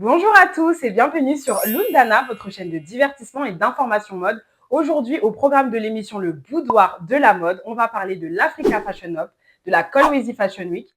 Bonjour à tous et bienvenue sur Lundana, votre chaîne de divertissement et d'information mode. Aujourd'hui, au programme de l'émission Le Boudoir de la mode, on va parler de l'Africa Fashion Up, de la Kolwezi Fashion Week.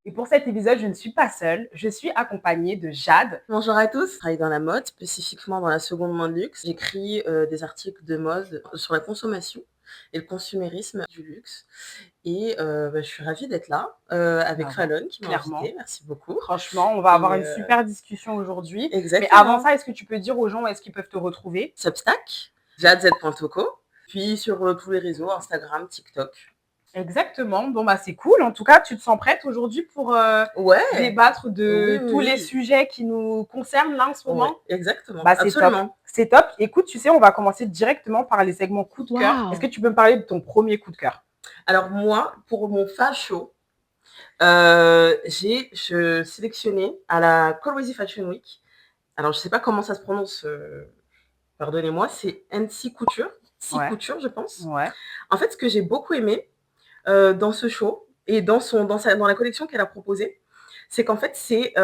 Et pour cet épisode, je ne suis pas seule, je suis accompagnée de Jade. Bonjour à tous, je travaille dans la mode, spécifiquement dans la seconde main de luxe. J'écris des articles de mode sur la consommation et le consumérisme du luxe. Et je suis ravie d'être là avec Fallon qui m'a invitée. Merci beaucoup. Franchement, on va avoir une super discussion aujourd'hui. Exactement. Mais avant ça, est-ce que tu peux dire aux gens où est-ce qu'ils peuvent te retrouver? Substack, jadez.toco, puis sur tous les réseaux, Instagram, TikTok. Exactement. Bon, bah, c'est cool. En tout cas, tu te sens prête aujourd'hui pour débattre de tous les sujets qui nous concernent là en ce moment? Exactement. Bah, c'est top. C'est top. Écoute, tu sais, on va commencer directement par les segments coup de cœur. Est-ce que tu peux me parler de ton premier coup de cœur? Alors moi, pour mon fashion, j'ai sélectionné à la Kolwezi Fashion Week. Alors, je sais pas comment ça se prononce, pardonnez-moi, c'est NC Couture, Couture, je pense. Ouais. En fait, ce que j'ai beaucoup aimé dans ce show et dans la collection qu'elle a proposée, c'est qu'en fait, c'est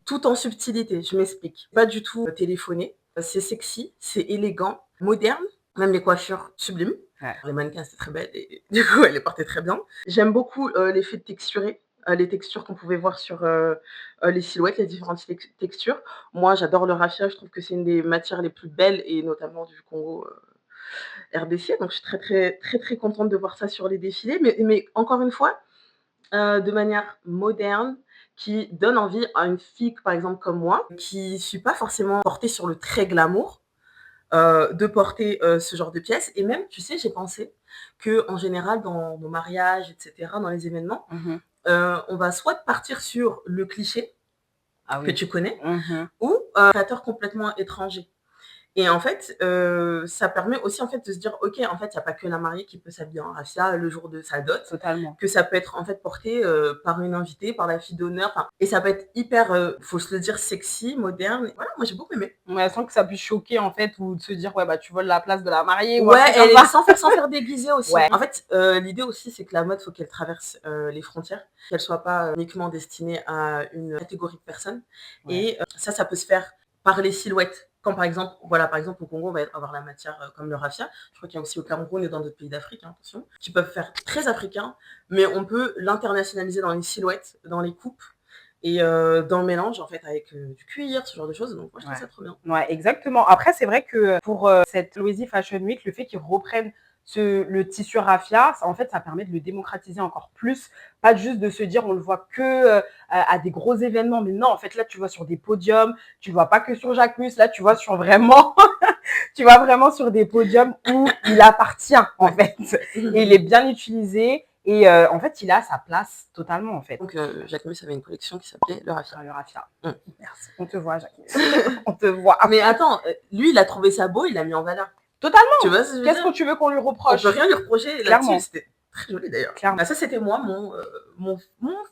tout en subtilité. Je m'explique. Pas du tout téléphoné. C'est sexy, c'est élégant, moderne, même les coiffures sublimes. Ouais. Les mannequins, c'était très belle et du coup, elle les portait très bien. J'aime beaucoup l'effet texturé, les textures qu'on pouvait voir sur les silhouettes, les différentes textures. Moi, j'adore le raffia. Je trouve que c'est une des matières les plus belles et notamment du Congo. RDC, donc je suis très contente de voir ça sur les défilés, mais encore une fois, de manière moderne, qui donne envie à une fille, par exemple, comme moi, qui suis pas forcément portée sur le très glamour, de porter ce genre de pièces. Et même, tu sais, j'ai pensé qu'en général, dans nos mariages, etc., dans les événements, on va soit partir sur le cliché que tu connais, ou créateur complètement étranger. Et en fait, ça permet aussi en fait de se dire: «OK, en fait, il y a pas que la mariée qui peut s'habiller en raffia le jour de sa dot». Totalement. Que ça peut être en fait porté, par une invitée, par la fille d'honneur, enfin et ça peut être hyper, faut se le dire, sexy, moderne. Voilà, moi j'ai beaucoup aimé. Ouais, sans que ça puisse choquer en fait ou de se dire ouais bah tu voles la place de la mariée ou Ouais, un truc comme ça. sans faire déguiser aussi. Ouais. En fait, l'idée aussi, c'est que la mode, faut qu'elle traverse les frontières, qu'elle soit pas uniquement destinée à une catégorie de personnes. Ouais. Et ça peut se faire par les silhouettes. Quand par exemple, voilà, par exemple au Congo, on va avoir la matière comme le raffia. Je crois qu'il y a aussi au Cameroun et dans d'autres pays d'Afrique, hein, attention, qui peuvent faire très africain, mais on peut l'internationaliser dans les silhouettes, dans les coupes et dans le mélange en fait avec du cuir, ce genre de choses. Donc moi je trouve ça trop bien. Ouais, exactement. Après, c'est vrai que pour cette Kolwezi Fashion Week, le fait qu'ils reprennent le tissu raffia, en fait, ça permet de le démocratiser encore plus. Pas juste de se dire on le voit que à des gros événements, mais non, en fait, là, tu vois sur des podiums, tu le vois pas que sur Jacquemus, là, tu vois sur vraiment, tu vois vraiment sur des podiums où il appartient, en fait. Et il est bien utilisé. Et en fait, il a sa place totalement, en fait. Donc, Jacquemus avait une collection qui s'appelait le raffia. Le raffia. Merci. On te voit, Jacquemus. On te voit. Mais attends, lui, il a trouvé ça beau, il l'a mis en valeur. Totalement. Tu vois ce que je veux Qu'est-ce dire? que tu veux qu'on lui reproche? On peut rien lui reprocher Clairement. là-dessus. C'était très joli d'ailleurs. Clairement. Bah, ça, c'était moi, mon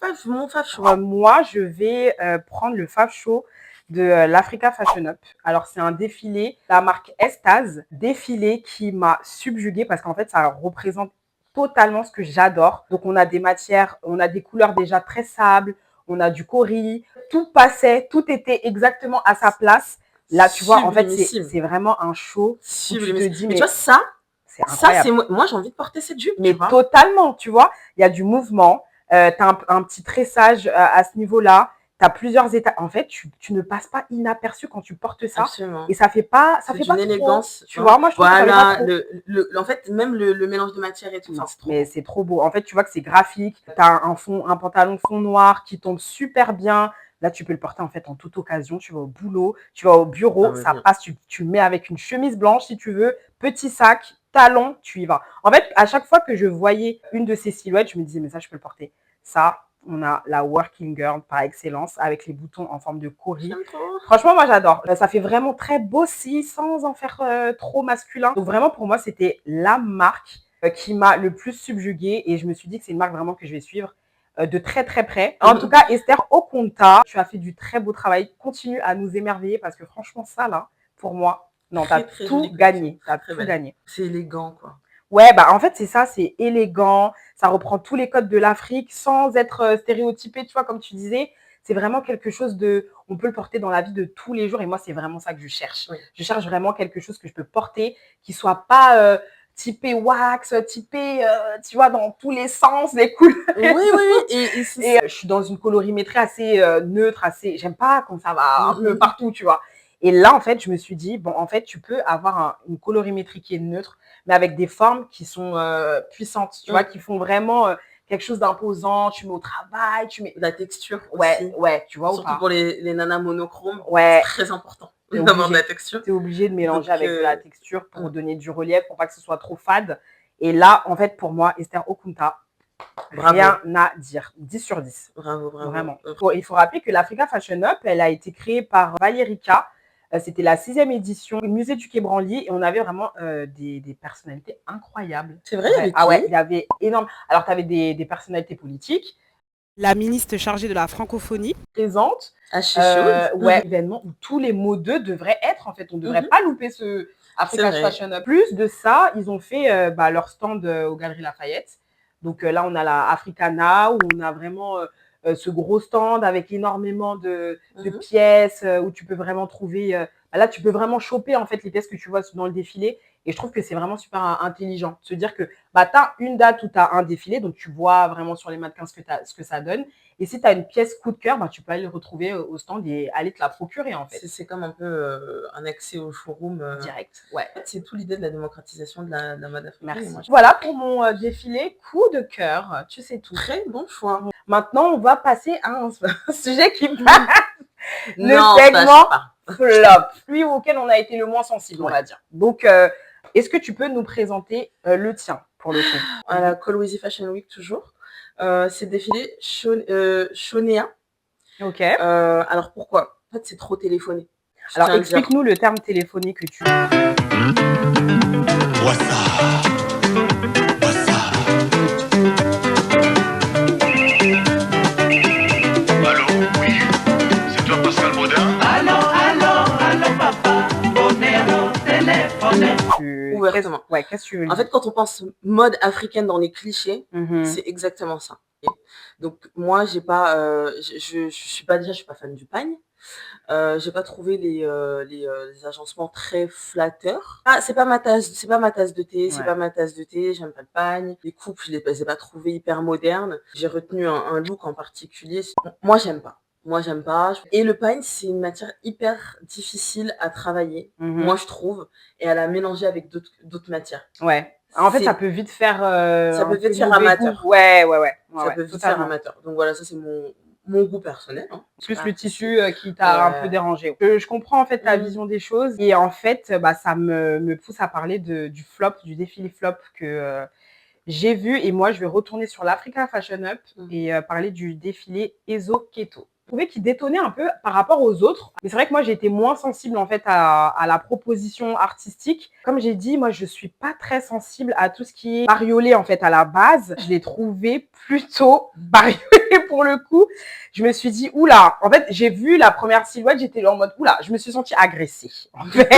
fave show. Moi, je vais prendre le fave show de l'Africa Fashion Up. Alors, c'est un défilé, la marque Estaz, défilé qui m'a subjuguée parce qu'en fait, ça représente totalement ce que j'adore. Donc, on a des matières, on a des couleurs déjà très sables, on a du cori, tout passait, tout était exactement à sa place. Là, tu vois, en fait, c'est vraiment un show où tu te dis, mais tu vois, ça, c'est moi, j'ai envie de porter cette jupe. Mais totalement, tu vois, il y a du mouvement, tu as un petit tressage à ce niveau-là, tu as plusieurs étapes. En fait, tu ne passes pas inaperçu quand tu portes ça. Absolument. Et ça fait pas, ça fait pas trop, élégance. tu vois, moi je trouve que ça fait pas trop. En fait, même le mélange de matière et tout, c'est trop mais c'est trop beau. En fait, tu vois que c'est graphique, tu as un pantalon fond noir qui tombe super bien. Là, tu peux le porter en fait en toute occasion. Tu vas au boulot, tu vas au bureau, ça passe. Tu le mets avec une chemise blanche si tu veux, petit sac, talon, tu y vas. En fait, à chaque fois que je voyais une de ces silhouettes, je me disais, mais ça, je peux le porter. Ça, on a la working girl par excellence avec les boutons en forme de cori. Franchement, moi, j'adore. Ça fait vraiment très bossy sans en faire trop masculin. Donc, vraiment, pour moi, c'était la marque qui m'a le plus subjuguée et je me suis dit que c'est une marque vraiment que je vais suivre de très très près. En tout cas, Esther Okonta, tu as fait du très beau travail. Continue à nous émerveiller parce que franchement, ça là, pour moi, non, tu as Très tout jolie collection, gagné. Tu as très tout belle. gagné. C'est élégant, quoi. Ouais, bah en fait, c'est ça, c'est élégant, ça reprend tous les codes de l'Afrique sans être stéréotypé, tu vois, comme tu disais. C'est vraiment quelque chose de. On peut le porter dans la vie de tous les jours et moi, c'est vraiment ça que je cherche. Oui. Je cherche vraiment quelque chose que je peux porter qui soit pas typé wax, typé, tu vois, dans tous les sens, les couleurs. Oui, oui, oui. Et Et je suis dans une colorimétrie assez neutre, assez. J'aime pas quand ça va un peu partout, tu vois. Et là, en fait, je me suis dit, bon, en fait, tu peux avoir une colorimétrie qui est neutre, mais avec des formes qui sont puissantes, tu vois, qui font vraiment quelque chose d'imposant. Tu mets au travail, tu mets. La texture Ouais, aussi. ouais, tu vois, ou Surtout pas. pour les nanas monochromes, c'est Ouais, très important t'es d'avoir de la obligé. texture. T'es obligé de mélanger Donc, avec de la texture pour donner du relief, pour pas que ce soit trop fade. Et là, en fait, pour moi, Esther Okunta, bravo. rien à dire. 10 sur 10. Bravo, bravo. Vraiment. Il faut rappeler que l'Africa Fashion Up, elle a été créée par Valerica. C'était la 6e édition au musée du Quai Branly et on avait vraiment des personnalités incroyables. C'est vrai, il y avait Ah ouais, qui? il y avait énorme. Alors, tu avais des personnalités politiques. La ministre chargée de la francophonie présente. Ah, je suis chaude. Ouais, événement où tous les mots d'eux devraient être, en fait. On ne devrait pas louper ce Africa Fashion Up. Plus de ça, ils ont fait leur stand aux Galeries Lafayette. Donc là, on a la Africana où on a vraiment ce gros stand avec énormément de pièces où tu peux vraiment trouver. Là, tu peux vraiment choper en fait les pièces que tu vois dans le défilé. Et je trouve que c'est vraiment super intelligent de se dire que bah, tu as une date où tu as un défilé, donc tu vois vraiment sur les mannequins ce que ça donne. Et si tu as une pièce coup de cœur, bah, tu peux aller le retrouver au stand et aller te la procurer en fait. C'est comme un peu un accès au showroom. Direct, ouais. C'est tout l'idée de la démocratisation de la mode africaine. Merci. Moi, voilà pour mon défilé coup de cœur. Tu sais tout. Très bon choix. Maintenant, on va passer à un sujet qui passe. Le Non, segment flop, celui auquel on a été le moins sensible, on va dire. Donc, est-ce que tu peux nous présenter le tien, pour le coup? À la Kolwezi Fashion Week, toujours. C'est défilé Shonea. Ok. Alors, pourquoi? En fait, c'est trop téléphoné. Alors, explique-nous le terme téléphoné que tu... Allô, oui. C'est toi, Pascal Baudin? Allô, papa. Bonero, téléphone. Ouvertement. Ouais, qu'est-ce que tu veux dire? En fait, quand on pense mode africaine dans les clichés, c'est exactement ça. Donc, moi, j'ai pas, je suis pas fan du pagne. J'ai pas trouvé les agencements très flatteurs. Ah, c'est pas ma tasse de thé, c'est pas ma tasse de thé, j'aime pas le pagne. Les coupes, je les ai pas trouvées hyper modernes. J'ai retenu un look en particulier. Moi, j'aime pas. Et le pagne, c'est une matière hyper difficile à travailler, moi, je trouve, et à la mélanger avec d'autres matières. Ouais. En fait, ça peut vite faire. Ça peut vite faire amateur. Ouais. Ça peut vite faire amateur. Donc voilà, ça, c'est mon goût personnel. Hein. Plus le tissu qui t'a un peu dérangé. Je comprends en fait ta vision des choses et en fait, bah, ça me pousse à parler du flop, du défilé flop que j'ai vu. Et moi, je vais retourner sur l'Africa Fashion Up et parler du défilé Ezo Keto. Je trouvais qu'il détonnait un peu par rapport aux autres. Mais c'est vrai que moi, j'ai été moins sensible en fait à la proposition artistique. Comme j'ai dit, moi, je suis pas très sensible à tout ce qui est bariolé en fait à la base. Je l'ai trouvé plutôt bariolé pour le coup. Je me suis dit, oula, en fait, j'ai vu la première silhouette, j'étais là en mode, oula, je me suis sentie agressée. En fait,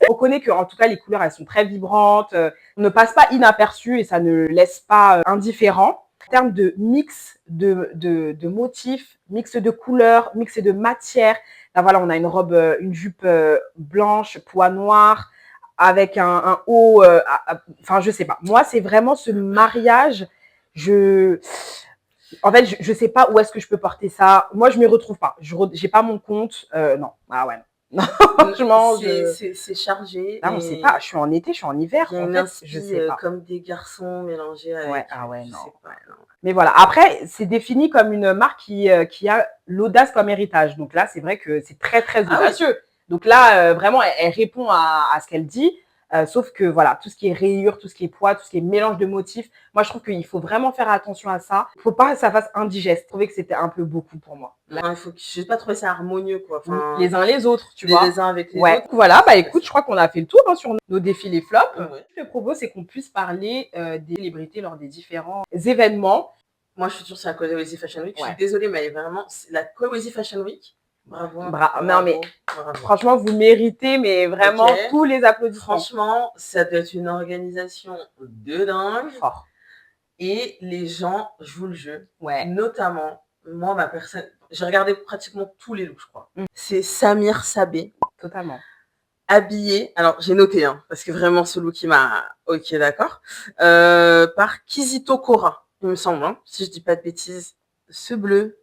on connaît que, en tout cas, les couleurs, elles sont très vibrantes, ne passent pas inaperçues et ça ne laisse pas indifférent. En termes de mix de motifs, mix de couleurs, mix de matières. Là, voilà, on a une jupe blanche, pois noir, avec un haut, enfin, je sais pas. Moi, c'est vraiment ce mariage. En fait, je sais pas où est-ce que je peux porter ça. Moi, je m'y retrouve pas. J'ai pas mon compte. Non. Ah ouais. Non. C'est chargé. Là, on sait pas. Je suis en été, je suis en hiver. Il y a en une fait, je sais pas. comme des garçons mélangés avec. Ouais. Ah ouais, non. Mais voilà. Après, c'est défini comme une marque qui a l'audace comme héritage. Donc là, c'est vrai que c'est très, très audacieux. Donc là, vraiment, elle répond à ce qu'elle dit. Sauf que voilà, tout ce qui est rayures, tout ce qui est poids, tout ce qui est mélange de motifs, moi je trouve qu'il faut vraiment faire attention à ça. Il faut pas que ça fasse indigeste. Je trouvais que c'était un peu beaucoup pour moi. Non, il faut que j'ai pas trouvé ça harmonieux, quoi. Enfin, Les uns les autres, tu vois. les uns avec les Ouais. autres. Voilà, bah écoute, je crois qu'on a fait le tour sur nos défis les flops. Ouais. Ce que je te propose, c'est qu'on puisse parler des célébrités lors des différents événements. Moi, je suis toujours sur la Crazy Fashion Week. Je Ouais. suis désolée, mais elle est vraiment la Crazy Fashion Week. Bravo. Non, mais franchement, vous méritez, mais vraiment Ok. tous les applaudissements. Franchement, ça doit être une organisation de dingue. Fort. Et les gens jouent le jeu. Ouais. Notamment, moi, ma personne, j'ai regardé pratiquement tous les looks, je crois. C'est Samir Sabé. Totalement. Habillé, alors j'ai noté, hein, parce que vraiment ce look il m'a. Ok, d'accord. Par Kizito Kora, il me semble, hein, si je dis pas de bêtises. Ce bleu,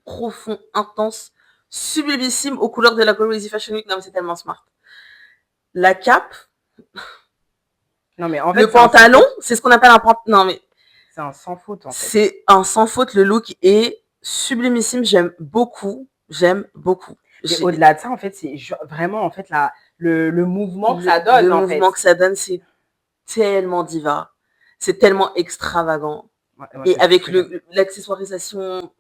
profond, intense, sublimissime aux couleurs de la Crazy Fashion Week. Non, mais c'est tellement smart. La cape. Non, mais en fait, le pantalon, c'est ce qu'on appelle un pantalon. Non, mais. C'est un sans faute, en fait. C'est un sans faute. Le look est sublimissime. J'aime beaucoup. J'aime beaucoup. Et au-delà de ça, en fait, c'est vraiment, en fait, le mouvement que ça donne, Le en mouvement fait. que ça donne, c'est tellement diva. C'est tellement extravagant. Ouais, et avec l'accessoirisation,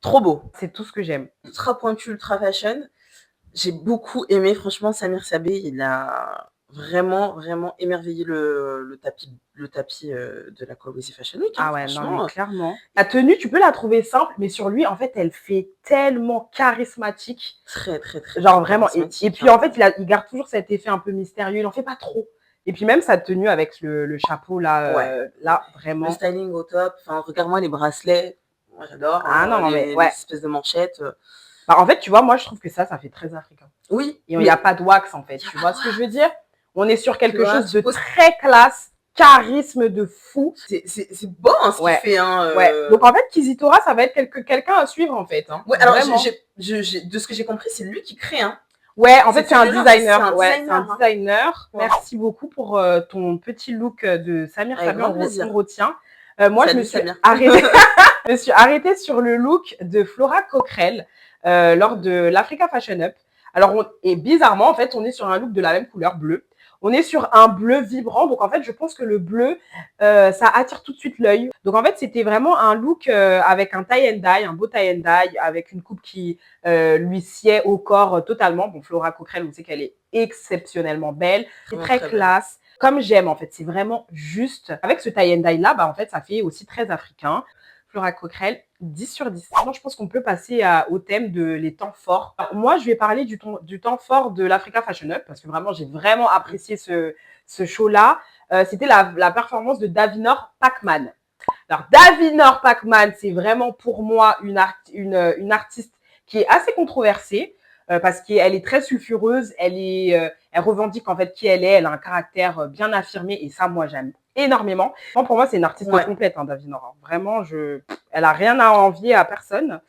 trop beau. C'est tout ce que j'aime. Ultra pointu, ultra fashion. J'ai beaucoup aimé, franchement, Samir Sabé, il a vraiment, vraiment émerveillé le tapis de la Crazy Fashion Week. Ah ouais, non, mais clairement. La tenue, tu peux la trouver simple, mais sur lui, en fait, elle fait tellement charismatique. Très, très, très. Genre vraiment. Et puis, en fait, il garde toujours cet effet un peu mystérieux. Il en fait pas trop. Et puis, même sa tenue avec le chapeau, là, ouais. là, vraiment. Le styling au top. Enfin, regarde-moi les bracelets. Moi, j'adore. Ah non, mais ouais. Les espèces de manchettes. Bah, en fait, tu vois, moi, je trouve que ça fait très africain. Oui. Et il n'y a pas de wax, en fait. Tu vois ce que je veux dire? On est sur quelque chose de poses... très classe, charisme de fou. C'est bon, hein, ce qu'il fait. Hein, Ouais. Donc, en fait, Kizitora, ça va être quelqu'un à suivre, en fait. Hein. Ouais, alors, de ce que j'ai compris, c'est lui qui crée. Hein. Ouais, en fait, c'est un designer. C'est un designer. Ouais. Merci beaucoup pour ton petit look de Samir Sabé. On retient. Moi, je me suis arrêtée sur le look de Flora Coquerel lors de l'Africa Fashion Up. Alors, et bizarrement, en fait, on est sur un look de la même couleur, bleu. On est sur un bleu vibrant. Donc, en fait, je pense que le bleu, ça attire tout de suite l'œil. Donc, en fait, c'était vraiment un look avec un tie and dye, un beau tie and dye, avec une coupe qui lui sied au corps totalement. Bon, Flora Coquerel, on sait qu'elle est exceptionnellement belle. C'est très classe. Comme j'aime, en fait, c'est vraiment juste. Avec ce tie and dye là, bah, en fait, ça fait aussi très africain. Flora Coquerel, 10 sur 10. Maintenant, je pense qu'on peut passer au thème de les temps forts. Alors, moi, je vais parler du temps fort de l'Africa Fashion Up parce que vraiment, j'ai vraiment apprécié ce show-là. C'était la performance de Davinor Pacman. Alors, Davinor Pacman, c'est vraiment pour moi une artiste qui est assez controversée parce qu'elle est très sulfureuse. Elle revendique en fait qui elle est. Elle a un caractère bien affirmé et ça, moi, j'aime énormément. Pour moi, c'est une artiste complète, hein, Davinor. Vraiment, elle a rien à envier à personne.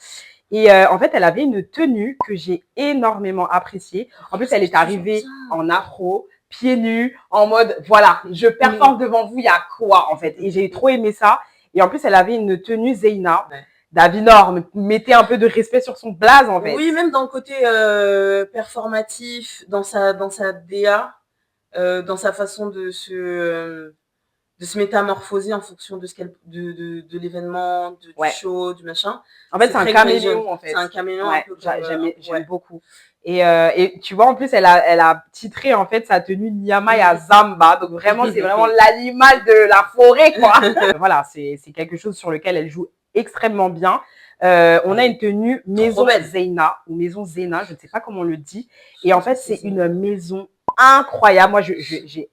Et en fait, elle avait une tenue que j'ai énormément appréciée. En plus, elle est arrivée en afro, pieds nus, en mode, voilà, je performe devant vous, il y a quoi, en fait. Et j'ai trop aimé ça. Et en plus, elle avait une tenue Zeyna. Ouais. Davinor, mettez un peu de respect sur son blaze, en fait. Oui, même dans le côté performatif, dans sa DA, dans sa façon de se métamorphoser en fonction de de l'événement, du show, du machin. En fait, c'est un caméléon, en fait. C'est un caméléon un peu. J'aime beaucoup. Et tu vois, en plus, elle a titré, en fait, sa tenue Nyama ya Zamba. Donc, vraiment, c'est vraiment l'animal de la forêt, quoi. Voilà, c'est quelque chose sur lequel elle joue extrêmement bien. On a une tenue Maison Zeyna, ou Maison Zeyna, je ne sais pas comment on le dit. Et en fait, c'est une maison incroyable. Moi, j'ai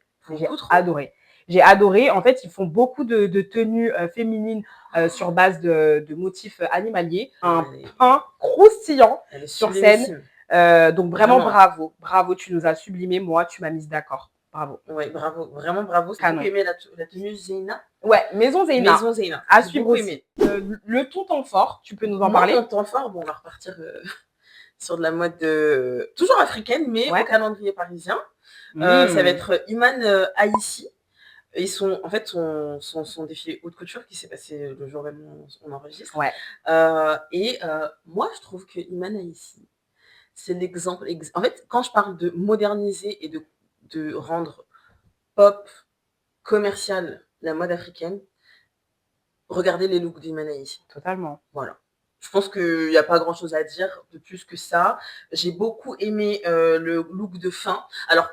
adoré. J'ai adoré. En fait, ils font beaucoup de tenues féminines sur base de motifs animaliers. Un pain croustillant sur scène. Donc, vraiment, bravo. Bravo, tu nous as sublimé. Moi, tu m'as mise d'accord. Bravo. Oui, bravo. Vraiment bravo. J'ai beaucoup aimé la tenue Zeyna. Ouais, Maison Zeyna. Maison Zeyna. À suivre aussi. Le ton temps fort, tu peux nous en parler? Mon temps fort, bon, on va repartir sur de la mode toujours africaine, mais au calendrier parisien. Ça va être Iman Haïssi. Ils sont, en fait, son défilé haute couture qui s'est passé le jour même où on enregistre. Ouais. Moi, je trouve que Iman Haïssi, c'est l'exemple. En fait, quand je parle de moderniser et de de rendre pop, commercial la mode africaine, regardez les looks d'Iman ici. Totalement. Voilà. Je pense qu'il n'y a pas grand-chose à dire de plus que ça. J'ai beaucoup aimé le look de fin. Alors,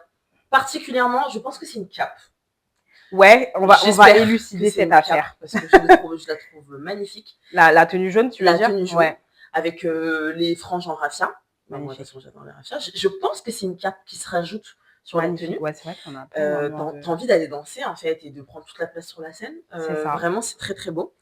particulièrement, je pense que c'est une cape. Ouais, on va J'espère que élucider c'est cette une cape, affaire. parce que je la trouve magnifique. La tenue jaune, tu veux La dire? tenue jaune, Ouais, avec les franges en raffia. Bah, moi, de toute magnifique. façon, j'adore les raffias. Je pense que c'est une cape qui se rajoute sur la Magnifique. tenue. Ouais, c'est vrai qu'on a pas énormément de T'as envie d'aller danser, en fait, et de prendre toute la place sur la scène. c'est ça. Vraiment, c'est très, très beau.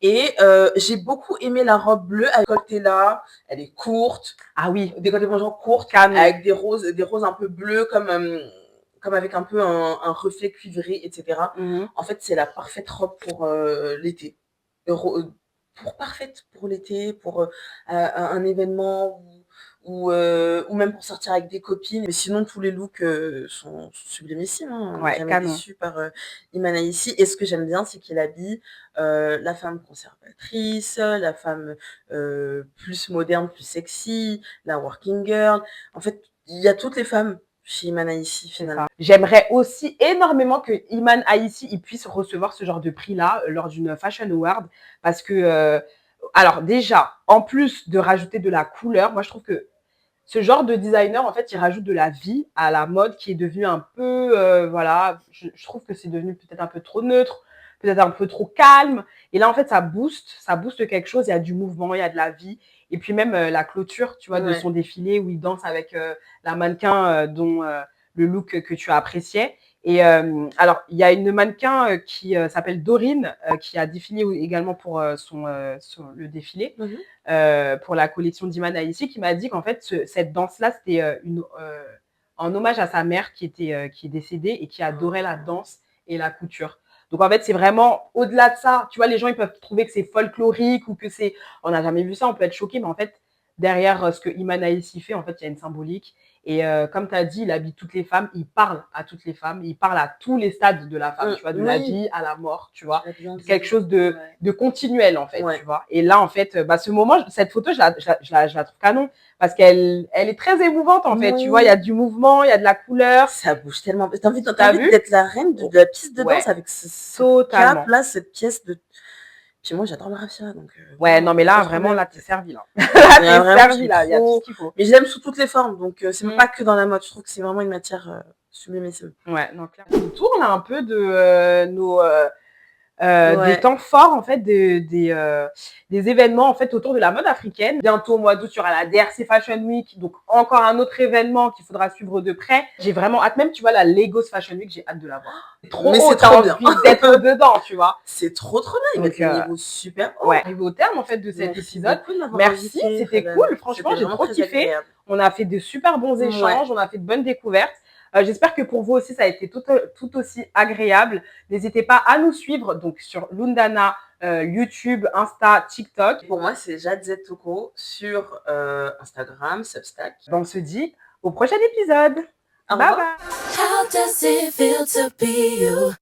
Et j'ai beaucoup aimé la robe bleue avec décolleté là. Elle est courte, Ah oui, décolleté bonjour courte, canon. avec des roses un peu bleues, comme avec un peu un reflet cuivré, etc. Mmh. En fait, c'est la parfaite robe pour l'été. Parfaite pour l'été, pour un événement ou même pour sortir avec des copines. Mais sinon, tous les looks sont sublimissimes. Hein. On n'est Ouais, jamais canon. déçus par Imana ici. Et ce que j'aime bien, c'est qu'il habille la femme conservatrice, la femme plus moderne, plus sexy, la working girl. En fait, il y a toutes les femmes chez Imana ici, C'est finalement. ça. J'aimerais aussi énormément que Iman Haïti il puisse recevoir ce genre de prix-là lors d'une Fashion Award parce que, alors déjà, en plus de rajouter de la couleur, moi je trouve que ce genre de designer, en fait, il rajoute de la vie à la mode qui est devenue un peu, voilà, je trouve que c'est devenu peut-être un peu trop neutre, peut-être un peu trop calme. Et là, en fait, ça booste quelque chose. Il y a du mouvement, il y a de la vie. Et puis même la clôture, tu vois, de Ouais. son défilé où il danse avec la mannequin dont le look que tu appréciais. Et alors, il y a une mannequin qui s'appelle Dorine, qui a défilé également pour le défilé pour la collection d'Iman Haïti, qui m'a dit qu'en fait, cette danse-là, c'était en hommage à sa mère qui est décédée et qui adorait la danse et la couture. Donc en fait, c'est vraiment au-delà de ça. Tu vois, les gens, ils peuvent trouver que c'est folklorique ou que c'est. On n'a jamais vu ça, on peut être choqué, mais en fait, derrière ce que Iman Haïti fait, en fait, il y a une symbolique. Et comme tu as dit, il habille toutes les femmes, il parle à toutes les femmes, il parle à tous les stades de la femme, tu vois, de la vie à la mort, tu vois. Quelque chose de continuel, en fait, tu vois. Et là, en fait, bah, ce moment, cette photo, je la trouve canon parce qu'elle est très émouvante, en fait, tu vois. Il y a du mouvement, il y a de la couleur. Ça bouge tellement. T'as envie vu d'être la reine de la piste de danse Ouais, avec ce totalement. cap-là, cette pièce de. Puis moi, j'adore le raffia, donc. Ouais, non, mais pas là, de vraiment, problème. là, t'es servi, là. Mais Là, t'es vraiment, servi, j'aime là. Il y a tout trop. ce qu'il faut. Mais je l'aime sous toutes les formes, donc c'est même Mm. pas que dans la mode. Je trouve que c'est vraiment une matière sublimissime. Ouais, donc là, on tourne un peu de nos des Ouais. temps forts en fait des événements en fait autour de la mode africaine. Bientôt au mois d'août, il y aura la DRC Fashion Week, donc encore un autre événement qu'il faudra suivre de près. J'ai vraiment hâte, même tu vois la Lagos Fashion Week, j'ai hâte de la voir. C'est trop Mais haut, c'est t'as trop bien. envie d'être dedans, tu vois. C'est trop bien. Ils Donc, mettent le niveau super haut. Ouais, arrivé au terme en fait de cet Merci épisode. beaucoup de m'avoir Merci, invitée, c'était Fadane. cool. Franchement, C'était j'ai vraiment trop très kiffé. agréable. On a fait de super bons échanges, on a fait de bonnes découvertes. J'espère que pour vous aussi, ça a été tout aussi agréable. N'hésitez pas à nous suivre donc sur Lundana, YouTube, Insta, TikTok. Pour moi, c'est Jade Z Toko sur Instagram, Substack. On se dit au prochain épisode. Au Bye revoir. bye. How does it feel to be you?